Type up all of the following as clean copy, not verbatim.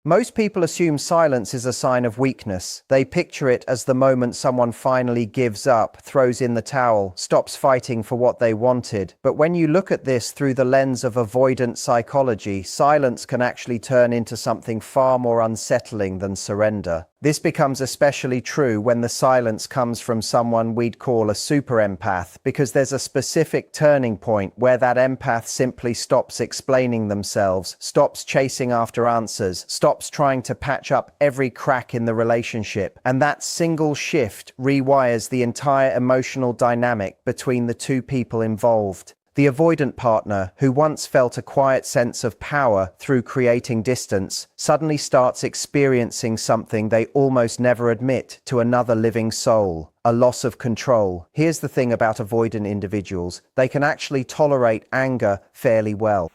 Most people assume silence is a sign of weakness. They picture it as the moment someone finally gives up, throws in the towel, stops fighting for what they wanted. But when you look at this through the lens of avoidant psychology, silence can actually turn into something far more unsettling than surrender. This becomes especially true when the silence comes from someone we'd call a super empath, because there's a specific turning point where that empath simply stops explaining themselves, stops chasing after answers, stops trying to patch up every crack in the relationship, and that single shift rewires the entire emotional dynamic between the two people involved. The avoidant partner, who once felt a quiet sense of power through creating distance, suddenly starts experiencing something they almost never admit to another living soul: a loss of control. Here's the thing about avoidant individuals: they can actually tolerate anger fairly well.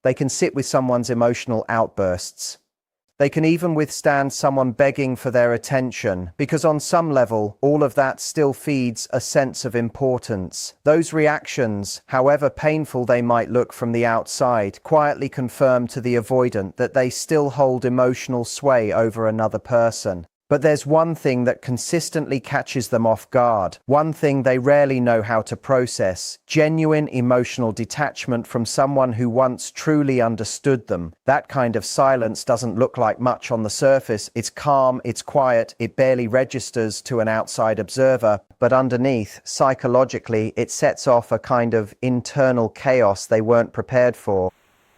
They can sit with someone's emotional outbursts. They can even withstand someone begging for their attention, because on some level, all of that still feeds a sense of importance. Those reactions, however painful they might look from the outside, quietly confirm to the avoidant that they still hold emotional sway over another person. But there's one thing that consistently catches them off guard, one thing they rarely know how to process: genuine emotional detachment from someone who once truly understood them. That kind of silence doesn't look like much on the surface. It's calm, it's quiet, it barely registers to an outside observer, but underneath, psychologically, it sets off a kind of internal chaos they weren't prepared for.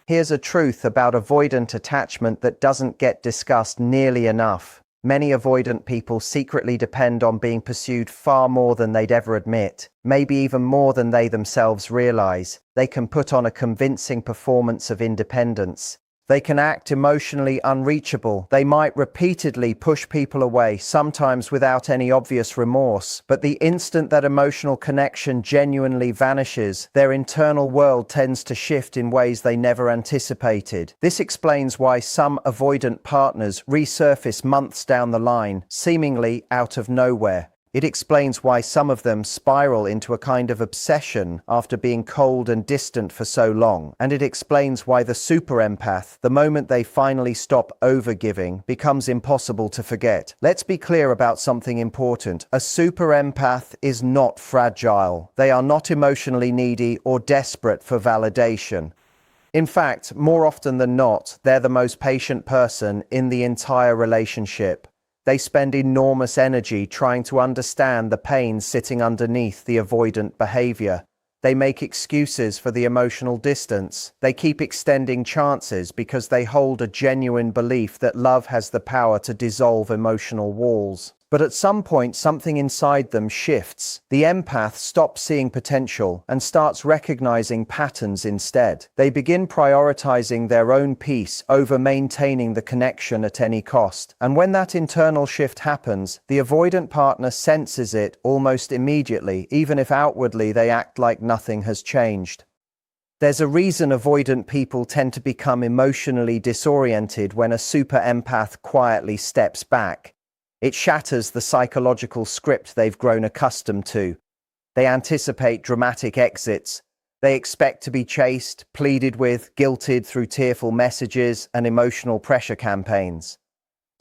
Here's a truth about avoidant attachment that doesn't get discussed nearly enough. Many avoidant people secretly depend on being pursued far more than they'd ever admit, maybe even more than they themselves realize. They can put on a convincing performance of independence. They can act emotionally unreachable. They might repeatedly push people away, sometimes without any obvious remorse. But the instant that emotional connection genuinely vanishes, their internal world tends to shift in ways they never anticipated. This explains why some avoidant partners resurface months down the line, seemingly out of nowhere. It explains why some of them spiral into a kind of obsession after being cold and distant for so long. And it explains why the super empath, the moment they finally stop overgiving, becomes impossible to forget. Let's be clear about something important. A super empath is not fragile. They are not emotionally needy or desperate for validation. In fact, more often than not, they're the most patient person in the entire relationship. They spend enormous energy trying to understand the pain sitting underneath the avoidant behavior. They make excuses for the emotional distance. They keep extending chances because they hold a genuine belief that love has the power to dissolve emotional walls. But at some point, something inside them shifts. The empath stops seeing potential and starts recognizing patterns instead. They begin prioritizing their own peace over maintaining the connection at any cost. And when that internal shift happens, the avoidant partner senses it almost immediately, even if outwardly they act like nothing has changed. There's a reason avoidant people tend to become emotionally disoriented when a super empath quietly steps back. It shatters the psychological script they've grown accustomed to. They anticipate dramatic exits. They expect to be chased, pleaded with, guilted through tearful messages and emotional pressure campaigns.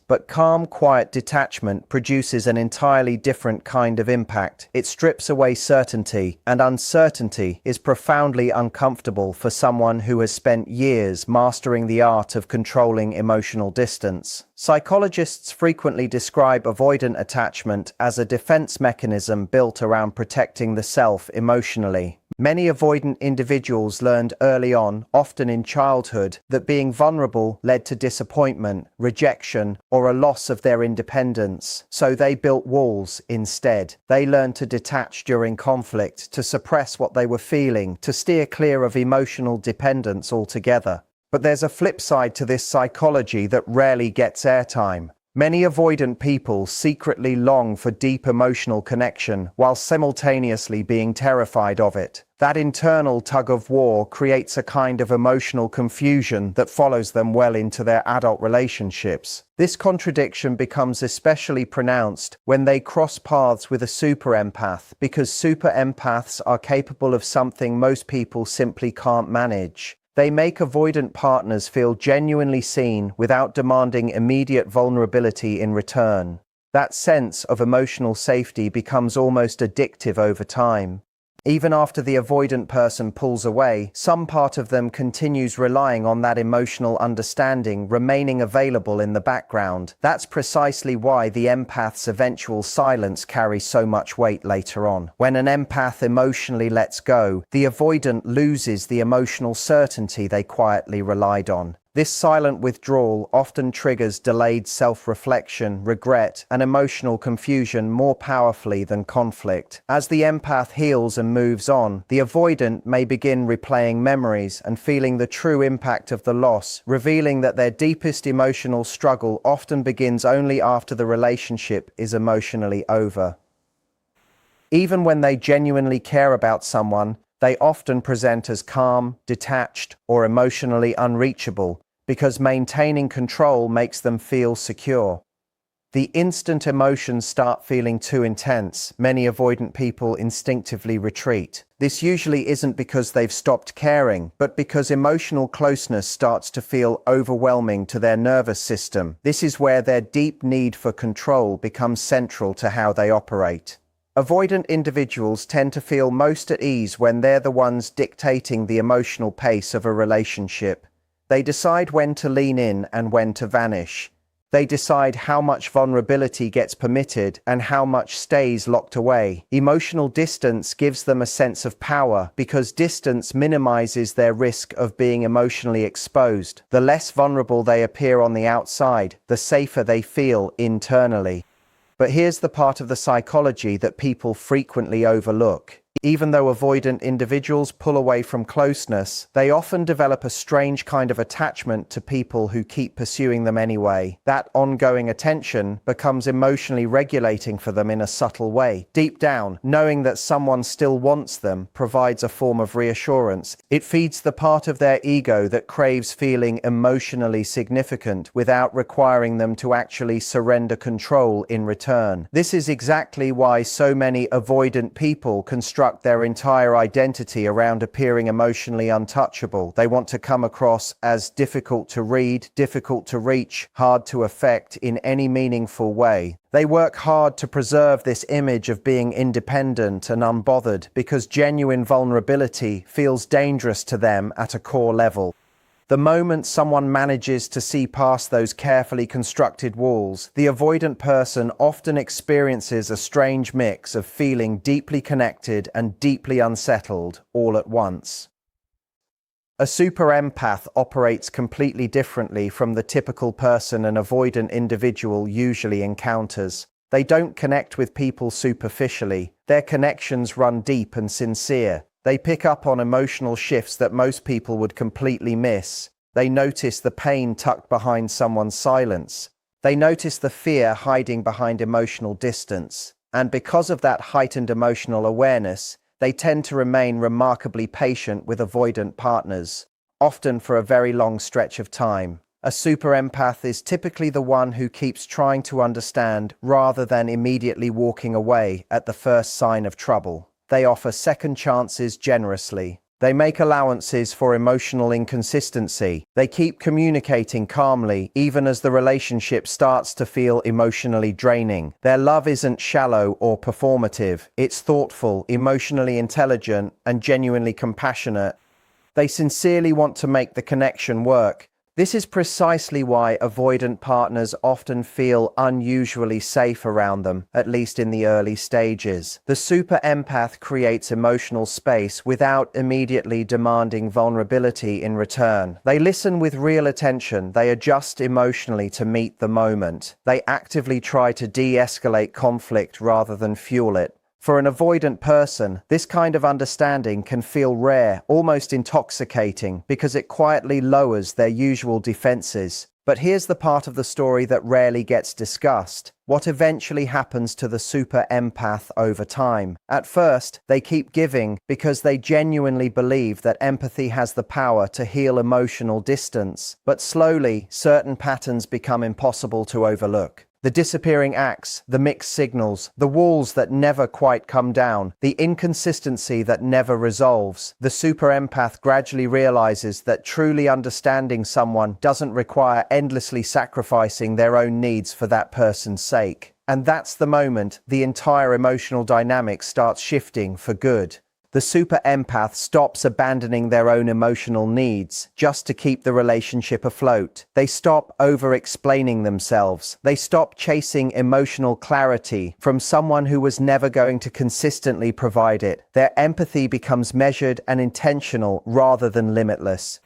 But calm, quiet detachment produces an entirely different kind of impact. It strips away certainty, and uncertainty is profoundly uncomfortable for someone who has spent years mastering the art of controlling emotional distance. Psychologists frequently describe avoidant attachment as a defense mechanism built around protecting the self emotionally. Many avoidant individuals learned early on, often in childhood, that being vulnerable led to disappointment, rejection, or a loss of their independence. So they built walls instead. They learned to detach during conflict, to suppress what they were feeling, to steer clear of emotional dependence altogether. But there's a flip side to this psychology that rarely gets airtime. Many avoidant people secretly long for deep emotional connection while simultaneously being terrified of it. That internal tug-of-war creates a kind of emotional confusion that follows them well into their adult relationships. This contradiction becomes especially pronounced when they cross paths with a super empath, because super empaths are capable of something most people simply can't manage. They make avoidant partners feel genuinely seen without demanding immediate vulnerability in return. That sense of emotional safety becomes almost addictive over time. Even after the avoidant person pulls away, some part of them continues relying on that emotional understanding remaining available in the background. That's precisely why the empath's eventual silence carries so much weight later on. When an empath emotionally lets go, the avoidant loses the emotional certainty they quietly relied on. This silent withdrawal often triggers delayed self-reflection, regret, and emotional confusion more powerfully than conflict. As the empath heals and moves on, the avoidant may begin replaying memories and feeling the true impact of the loss, revealing that their deepest emotional struggle often begins only after the relationship is emotionally over. Even when they genuinely care about someone, they often present as calm, detached, or emotionally unreachable, because maintaining control makes them feel secure. The instant emotions start feeling too intense, many avoidant people instinctively retreat. This usually isn't because they've stopped caring, but because emotional closeness starts to feel overwhelming to their nervous system. This is where their deep need for control becomes central to how they operate. Avoidant individuals tend to feel most at ease when they're the ones dictating the emotional pace of a relationship. They decide when to lean in and when to vanish. They decide how much vulnerability gets permitted and how much stays locked away. Emotional distance gives them a sense of power because distance minimizes their risk of being emotionally exposed. The less vulnerable they appear on the outside, the safer they feel internally. But here's the part of the psychology that people frequently overlook. Even though avoidant individuals pull away from closeness, they often develop a strange kind of attachment to people who keep pursuing them anyway. That ongoing attention becomes emotionally regulating for them in a subtle way. Deep down, knowing that someone still wants them provides a form of reassurance. It feeds the part of their ego that craves feeling emotionally significant without requiring them to actually surrender control in return. This is exactly why so many avoidant people construct their entire identity around appearing emotionally untouchable. They want to come across as difficult to read, difficult to reach, hard to affect in any meaningful way. They work hard to preserve this image of being independent and unbothered because genuine vulnerability feels dangerous to them at a core level. The moment someone manages to see past those carefully constructed walls, the avoidant person often experiences a strange mix of feeling deeply connected and deeply unsettled all at once. A super empath operates completely differently from the typical person an avoidant individual usually encounters. They don't connect with people superficially. Their connections run deep and sincere. They pick up on emotional shifts that most people would completely miss. They notice the pain tucked behind someone's silence. They notice the fear hiding behind emotional distance. And because of that heightened emotional awareness, they tend to remain remarkably patient with avoidant partners, often for a very long stretch of time. A super empath is typically the one who keeps trying to understand rather than immediately walking away at the first sign of trouble. They offer second chances generously. They make allowances for emotional inconsistency. They keep communicating calmly, even as the relationship starts to feel emotionally draining. Their love isn't shallow or performative. It's thoughtful, emotionally intelligent, and genuinely compassionate. They sincerely want to make the connection work. This is precisely why avoidant partners often feel unusually safe around them, at least in the early stages. The super empath creates emotional space without immediately demanding vulnerability in return. They listen with real attention. They adjust emotionally to meet the moment. They actively try to de-escalate conflict rather than fuel it. For an avoidant person, this kind of understanding can feel rare, almost intoxicating, because it quietly lowers their usual defenses. But here's the part of the story that rarely gets discussed: what eventually happens to the super empath over time. At first, they keep giving because they genuinely believe that empathy has the power to heal emotional distance. But slowly, certain patterns become impossible to overlook. The disappearing acts, the mixed signals, the walls that never quite come down, the inconsistency that never resolves. The super empath gradually realizes that truly understanding someone doesn't require endlessly sacrificing their own needs for that person's sake. And that's the moment the entire emotional dynamic starts shifting for good. The super empath stops abandoning their own emotional needs just to keep the relationship afloat. They stop over-explaining themselves. They stop chasing emotional clarity from someone who was never going to consistently provide it. Their empathy becomes measured and intentional rather than limitless.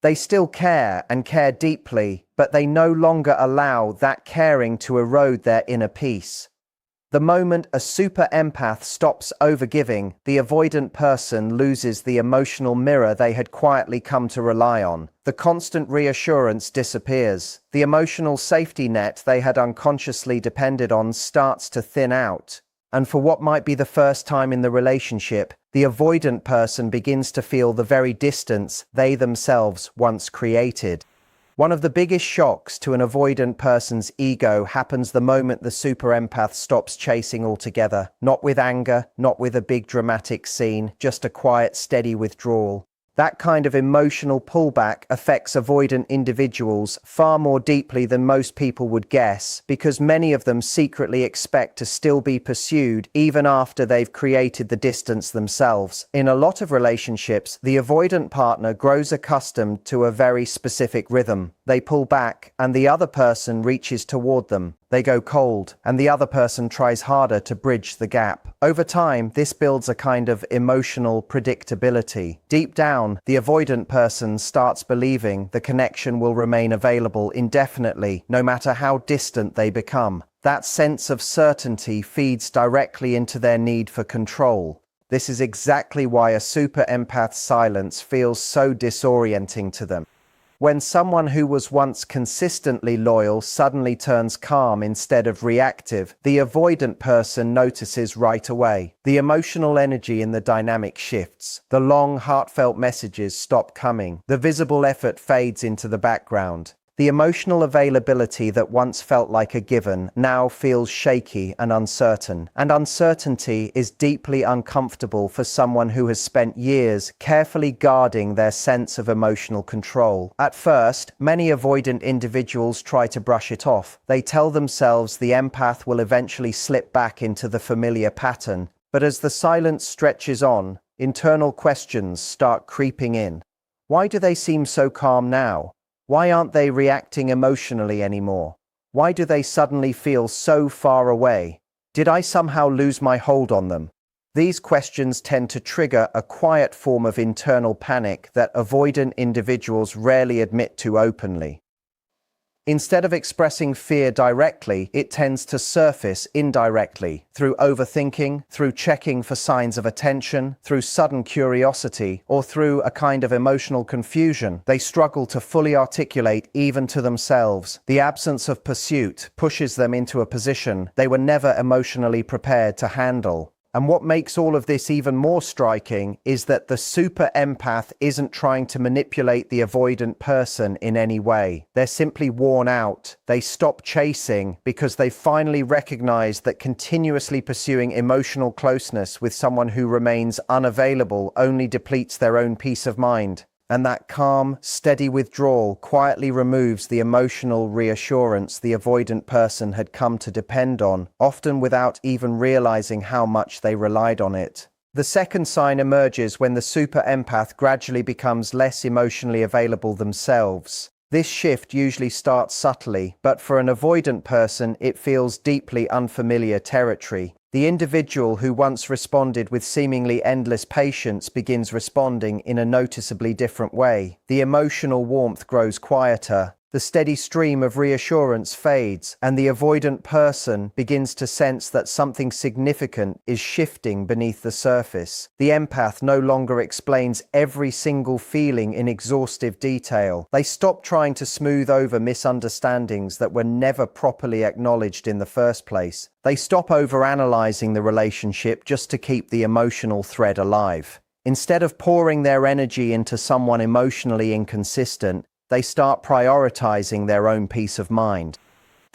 They still care and care deeply, but they no longer allow that caring to erode their inner peace. The moment a super empath stops overgiving, the avoidant person loses the emotional mirror they had quietly come to rely on. The constant reassurance disappears. The emotional safety net they had unconsciously depended on starts to thin out. And for what might be the first time in the relationship, the avoidant person begins to feel the very distance they themselves once created. One of the biggest shocks to an avoidant person's ego happens the moment the super empath stops chasing altogether. Not with anger, not with a big dramatic scene, just a quiet, steady withdrawal. That kind of emotional pullback affects avoidant individuals far more deeply than most people would guess, because many of them secretly expect to still be pursued even after they've created the distance themselves. In a lot of relationships, the avoidant partner grows accustomed to a very specific rhythm. They pull back, and the other person reaches toward them. They go cold, and the other person tries harder to bridge the gap. Over time, this builds a kind of emotional predictability. Deep down, the avoidant person starts believing the connection will remain available indefinitely, no matter how distant they become. That sense of certainty feeds directly into their need for control. This is exactly why a super empath's silence feels so disorienting to them. When someone who was once consistently loyal suddenly turns calm instead of reactive, the avoidant person notices right away. The emotional energy in the dynamic shifts. The long, heartfelt messages stop coming. The visible effort fades into the background. The emotional availability that once felt like a given now feels shaky and uncertain. And uncertainty is deeply uncomfortable for someone who has spent years carefully guarding their sense of emotional control. At first, many avoidant individuals try to brush it off. They tell themselves the empath will eventually slip back into the familiar pattern. But as the silence stretches on, internal questions start creeping in. Why do they seem so calm now? Why aren't they reacting emotionally anymore? Why do they suddenly feel so far away? Did I somehow lose my hold on them? These questions tend to trigger a quiet form of internal panic that avoidant individuals rarely admit to openly. Instead of expressing fear directly, it tends to surface indirectly, through overthinking, through checking for signs of attention, through sudden curiosity, or through a kind of emotional confusion. They struggle to fully articulate even to themselves. The absence of pursuit pushes them into a position they were never emotionally prepared to handle. And what makes all of this even more striking is that the super empath isn't trying to manipulate the avoidant person in any way. They're simply worn out. They stop chasing because they finally recognize that continuously pursuing emotional closeness with someone who remains unavailable only depletes their own peace of mind. And that calm, steady withdrawal quietly removes the emotional reassurance the avoidant person had come to depend on, often without even realizing how much they relied on it. The second sign emerges when the super empath gradually becomes less emotionally available themselves. This shift usually starts subtly, but for an avoidant person, it feels deeply unfamiliar territory. The individual who once responded with seemingly endless patience begins responding in a noticeably different way. The emotional warmth grows quieter. The steady stream of reassurance fades, and the avoidant person begins to sense that something significant is shifting beneath the surface. The empath no longer explains every single feeling in exhaustive detail. They stop trying to smooth over misunderstandings that were never properly acknowledged in the first place. They stop overanalyzing the relationship just to keep the emotional thread alive. Instead of pouring their energy into someone emotionally inconsistent, they start prioritizing their own peace of mind.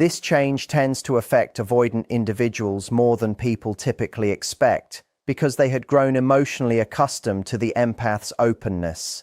This change tends to affect avoidant individuals more than people typically expect, because they had grown emotionally accustomed to the empath's openness.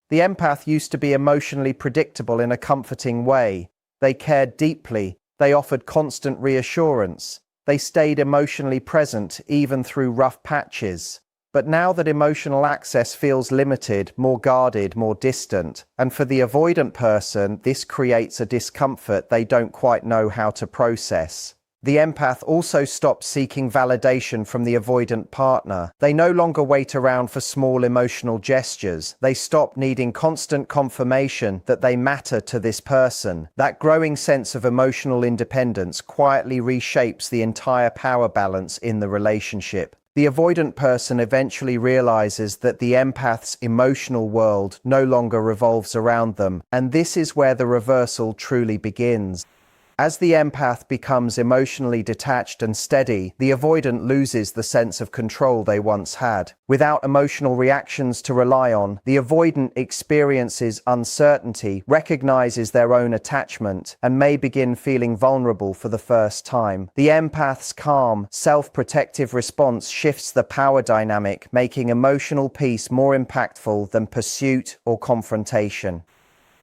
The empath used to be emotionally predictable in a comforting way. They cared deeply, they offered constant reassurance, they stayed emotionally present even through rough patches. But now that emotional access feels limited, more guarded, more distant, and for the avoidant person, this creates a discomfort they don't quite know how to process. The empath also stops seeking validation from the avoidant partner. They no longer wait around for small emotional gestures. They stop needing constant confirmation that they matter to this person. That growing sense of emotional independence quietly reshapes the entire power balance in the relationship. The avoidant person eventually realizes that the empath's emotional world no longer revolves around them, and this is where the reversal truly begins. As the empath becomes emotionally detached and steady, the avoidant loses the sense of control they once had. Without emotional reactions to rely on, the avoidant experiences uncertainty, recognizes their own attachment, and may begin feeling vulnerable for the first time. The empath's calm, self-protective response shifts the power dynamic, making emotional peace more impactful than pursuit or confrontation.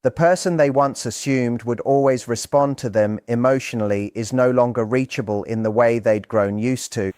The person they once assumed would always respond to them emotionally is no longer reachable in the way they'd grown used to.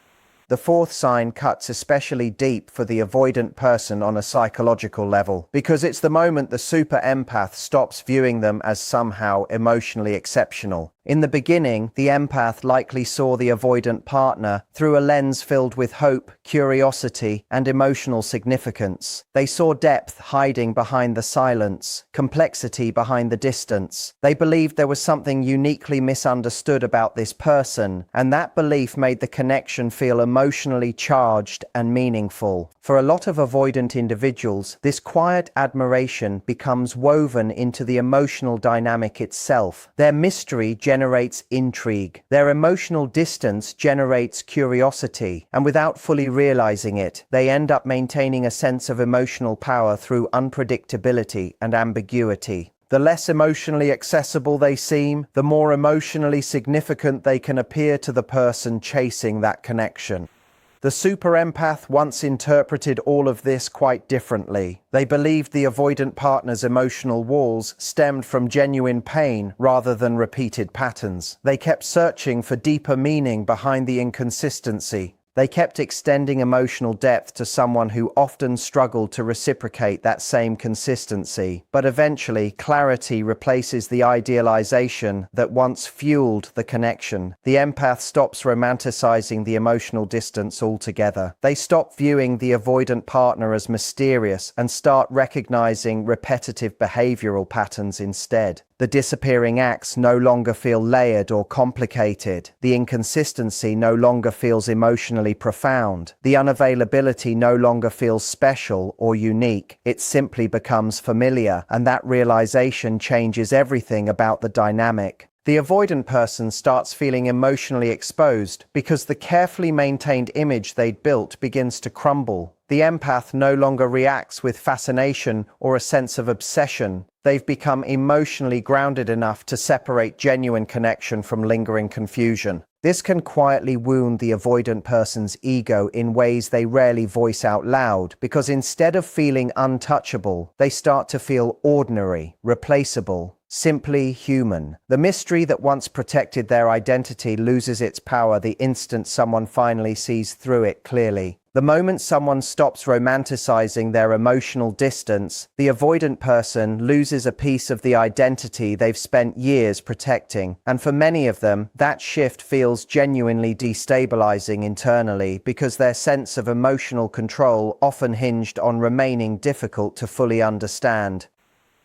The fourth sign cuts especially deep for the avoidant person on a psychological level, because it's the moment the super empath stops viewing them as somehow emotionally exceptional. In the beginning, the empath likely saw the avoidant partner through a lens filled with hope, curiosity, and emotional significance. They saw depth hiding behind the silence, complexity behind the distance. They believed there was something uniquely misunderstood about this person, and that belief made the connection feel emotionally charged and meaningful. For a lot of avoidant individuals, this quiet admiration becomes woven into the emotional dynamic itself. Their mystery generates intrigue. Their emotional distance generates curiosity, and without fully realizing it, they end up maintaining a sense of emotional power through unpredictability and ambiguity. The less emotionally accessible they seem, the more emotionally significant they can appear to the person chasing that connection. The super empath once interpreted all of this quite differently. They believed the avoidant partner's emotional walls stemmed from genuine pain rather than repeated patterns. They kept searching for deeper meaning behind the inconsistency. They kept extending emotional depth to someone who often struggled to reciprocate that same consistency. But eventually, clarity replaces the idealization that once fueled the connection. The empath stops romanticizing the emotional distance altogether. They stop viewing the avoidant partner as mysterious and start recognizing repetitive behavioral patterns instead. The disappearing acts no longer feel layered or complicated. The inconsistency no longer feels emotionally profound. The unavailability no longer feels special or unique. It simply becomes familiar, and that realization changes everything about the dynamic. The avoidant person starts feeling emotionally exposed because the carefully maintained image they'd built begins to crumble. The empath no longer reacts with fascination or a sense of obsession. They've become emotionally grounded enough to separate genuine connection from lingering confusion. This can quietly wound the avoidant person's ego in ways they rarely voice out loud, because instead of feeling untouchable, they start to feel ordinary, replaceable, simply human. The mystery that once protected their identity loses its power the instant someone finally sees through it clearly. The moment someone stops romanticizing their emotional distance, the avoidant person loses a piece of the identity they've spent years protecting. And for many of them, that shift feels genuinely destabilizing internally, because their sense of emotional control often hinged on remaining difficult to fully understand.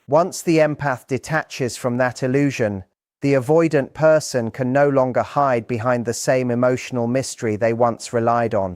Once the empath detaches from that illusion, the avoidant person can no longer hide behind the same emotional mystery they once relied on.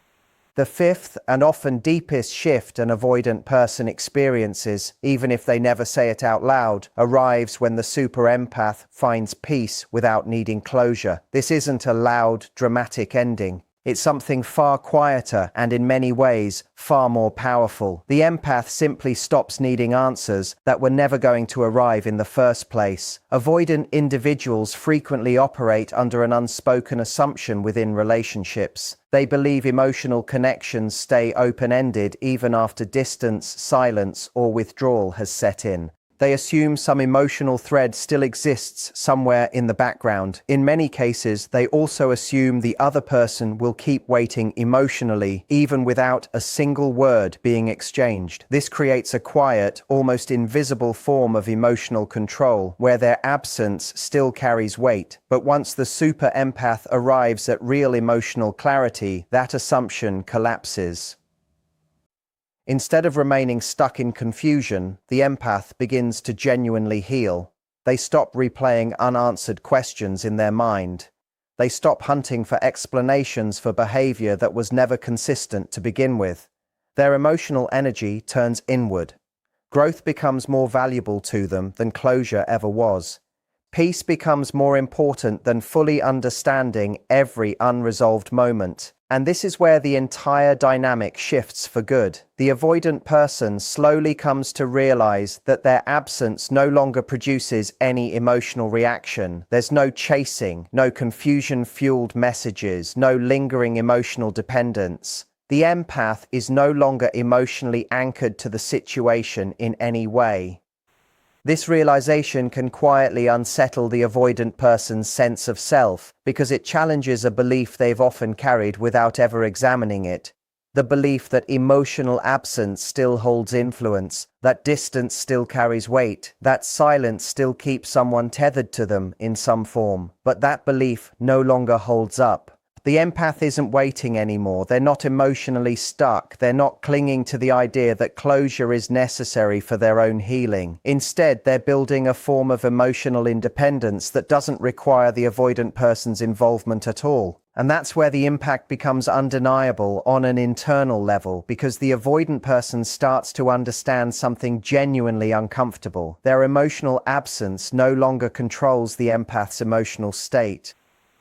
The fifth and often deepest shift an avoidant person experiences, even if they never say it out loud, arrives when the super empath finds peace without needing closure. This isn't a loud, dramatic ending. It's something far quieter and in many ways far more powerful. The empath simply stops needing answers that were never going to arrive in the first place. Avoidant individuals frequently operate under an unspoken assumption within relationships. They believe emotional connections stay open-ended even after distance, silence, or withdrawal has set in. They assume some emotional thread still exists somewhere in the background. In many cases, they also assume the other person will keep waiting emotionally, even without a single word being exchanged. This creates a quiet, almost invisible form of emotional control, where their absence still carries weight. But once the super empath arrives at real emotional clarity, that assumption collapses. Instead of remaining stuck in confusion, the empath begins to genuinely heal. They stop replaying unanswered questions in their mind. They stop hunting for explanations for behavior that was never consistent to begin with. Their emotional energy turns inward. Growth becomes more valuable to them than closure ever was. Peace becomes more important than fully understanding every unresolved moment. And this is where the entire dynamic shifts for good. The avoidant person slowly comes to realize that their absence no longer produces any emotional reaction. There's no chasing, no confusion-fueled messages, no lingering emotional dependence. The empath is no longer emotionally anchored to the situation in any way. This realization can quietly unsettle the avoidant person's sense of self because it challenges a belief they've often carried without ever examining it. The belief that emotional absence still holds influence, that distance still carries weight, that silence still keeps someone tethered to them in some form. But that belief no longer holds up. The empath isn't waiting anymore. They're not emotionally stuck. They're not clinging to the idea that closure is necessary for their own healing. Instead, they're building a form of emotional independence that doesn't require the avoidant person's involvement at all. And that's where the impact becomes undeniable on an internal level, because the avoidant person starts to understand something genuinely uncomfortable. Their emotional absence no longer controls the empath's emotional state.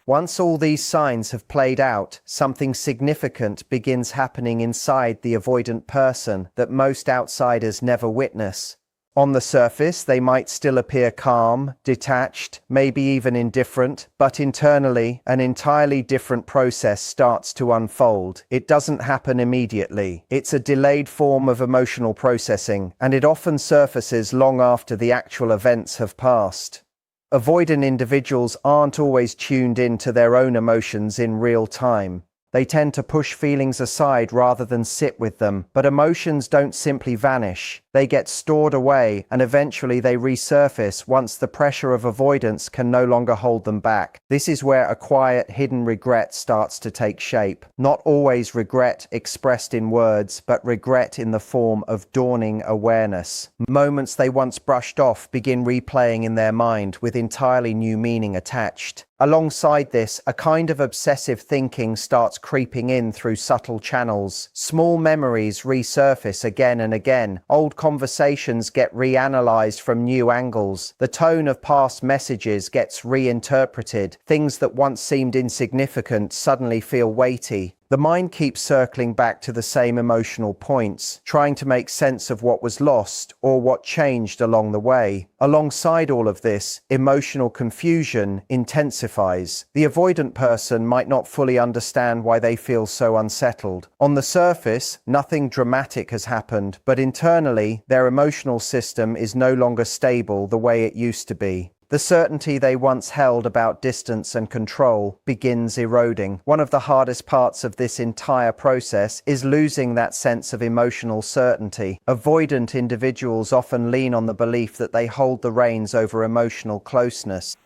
Once all these signs have played out, something significant begins happening inside the avoidant person that most outsiders never witness. On the surface, they might still appear calm, detached, maybe even indifferent, but internally, an entirely different process starts to unfold. It doesn't happen immediately. It's a delayed form of emotional processing, and it often surfaces long after the actual events have passed. Avoidant individuals aren't always tuned in to their own emotions in real time. They tend to push feelings aside rather than sit with them, but emotions don't simply vanish. They get stored away, and eventually they resurface once the pressure of avoidance can no longer hold them back. This is where a quiet, hidden regret starts to take shape. Not always regret expressed in words, but regret in the form of dawning awareness. Moments they once brushed off begin replaying in their mind with entirely new meaning attached. Alongside this, a kind of obsessive thinking starts creeping in through subtle channels. Small memories resurface again and again. Old conversations get reanalyzed from new angles. The tone of past messages gets reinterpreted. Things that once seemed insignificant suddenly feel weighty. The mind keeps circling back to the same emotional points, trying to make sense of what was lost or what changed along the way. Alongside all of this, emotional confusion intensifies. The avoidant person might not fully understand why they feel so unsettled. On the surface, nothing dramatic has happened, but internally, their emotional system is no longer stable the way it used to be. The certainty they once held about distance and control begins eroding. One of the hardest parts of this entire process is losing that sense of emotional certainty. Avoidant individuals often lean on the belief that they hold the reins over emotional closeness.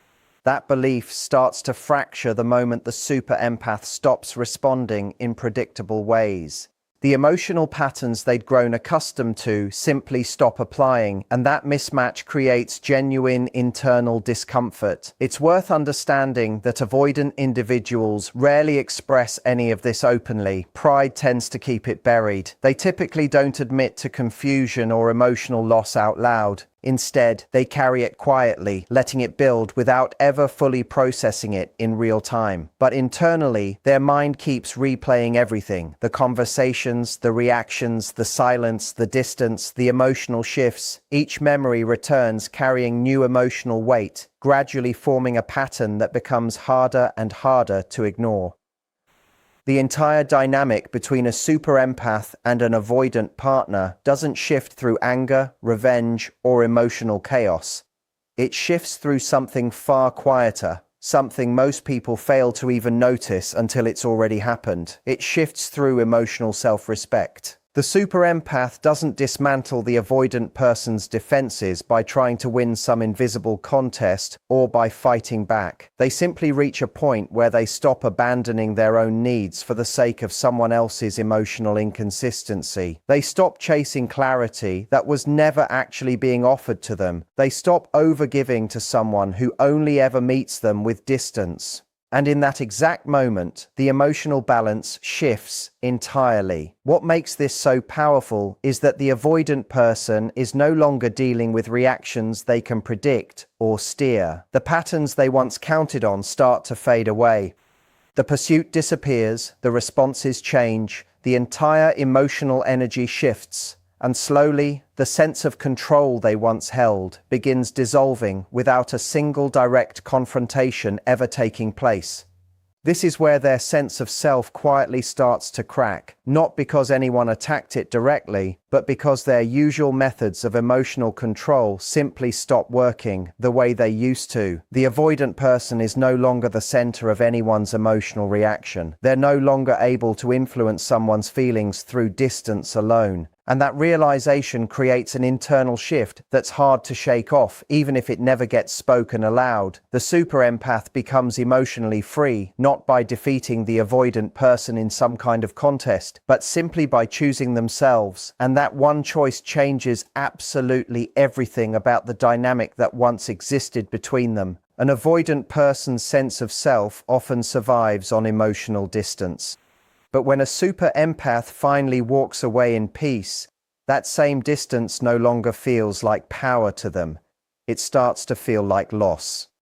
That belief starts to fracture the moment the super empath stops responding in predictable ways. The emotional patterns they'd grown accustomed to simply stop applying, and that mismatch creates genuine internal discomfort. It's worth understanding that avoidant individuals rarely express any of this openly. Pride tends to keep it buried. They typically don't admit to confusion or emotional loss out loud. Instead, they carry it quietly, letting it build without ever fully processing it in real time. But internally, their mind keeps replaying everything: the conversations, the reactions, the silence, the distance, the emotional shifts. Each memory returns carrying new emotional weight, gradually forming a pattern that becomes harder and harder to ignore. The entire dynamic between a super empath and an avoidant partner doesn't shift through anger, revenge, or emotional chaos. It shifts through something far quieter, something most people fail to even notice until it's already happened. It shifts through emotional self-respect. The super empath doesn't dismantle the avoidant person's defenses by trying to win some invisible contest or by fighting back. They simply reach a point where they stop abandoning their own needs for the sake of someone else's emotional inconsistency. They stop chasing clarity that was never actually being offered to them. They stop overgiving to someone who only ever meets them with distance. And in that exact moment, the emotional balance shifts entirely. What makes this so powerful is that the avoidant person is no longer dealing with reactions they can predict or steer. The patterns they once counted on start to fade away. The pursuit disappears, the responses change, the entire emotional energy shifts, and slowly, the sense of control they once held begins dissolving without a single direct confrontation ever taking place. This is where their sense of self quietly starts to crack, not because anyone attacked it directly, but because their usual methods of emotional control simply stop working the way they used to. The avoidant person is no longer the center of anyone's emotional reaction. They're no longer able to influence someone's feelings through distance alone. And that realization creates an internal shift that's hard to shake off, even if it never gets spoken aloud. The super empath becomes emotionally free, not by defeating the avoidant person in some kind of contest, but simply by choosing themselves. And that one choice changes absolutely everything about the dynamic that once existed between them. An avoidant person's sense of self often survives on emotional distance. But when a super empath finally walks away in peace, that same distance no longer feels like power to them. It starts to feel like loss.